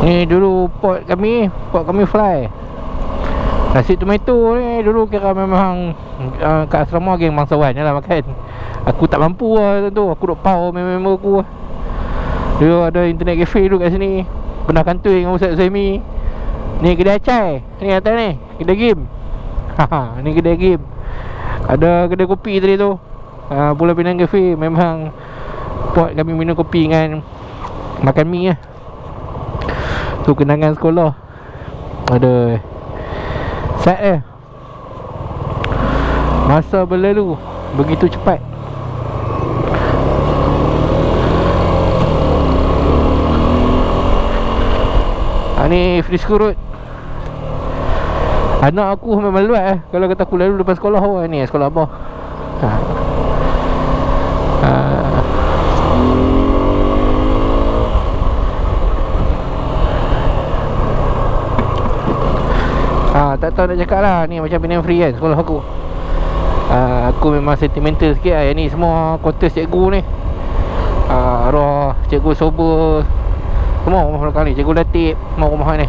Ni dulu pot kami fly. Nasi tomato ni dulu kira memang kat asrama geng bangsawan je lah makan. Aku tak mampu lah tu. Aku duk pau member aku. Dia ada internet cafe dulu kat sini. Pernah kantoi dengan Ustaz Zaimi. Ni kedai acai. Ni atas ni kedai game. Ni kedai game. Ada kedai kopi tadi tu. Pulau Pinang Cafe. Memang pot kami minum kopi dengan makan mi lah. Tu kenangan sekolah. Aduh, sad masa berlalu begitu cepat. Ni Frisco Road. Anak aku memang luat kalau kata aku lalu lepas sekolah. Ni sekolah abah. Tak tahu nak cakap lah. Ni macam Penang Free kan sekolah aku. Aku memang sentimental sikit lah. Yang ni semua quarters cikgu ni. Arwah cikgu Sober semua rumah belakang ni. Cikgu Latif semua rumah ni.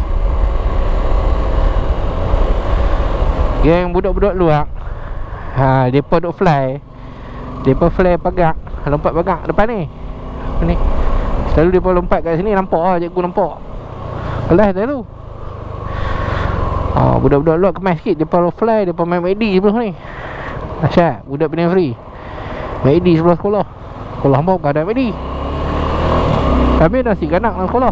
Geng budak-budak luar. Mereka duk fly. Mereka fly pagak. Lompat pagak depan ni. Selalu mereka lompat kat sini. Nampak lah cikgu nampak. Kelas tu tu. Budak-budak luar kemas sikit. Mereka fly. Mereka main MACD sebelah ni. Asyik budak Penang Free. MACD sebelah sekolah. Sekolah hamba bukan ada MACD. Tapi nasi ganak dalam sekolah.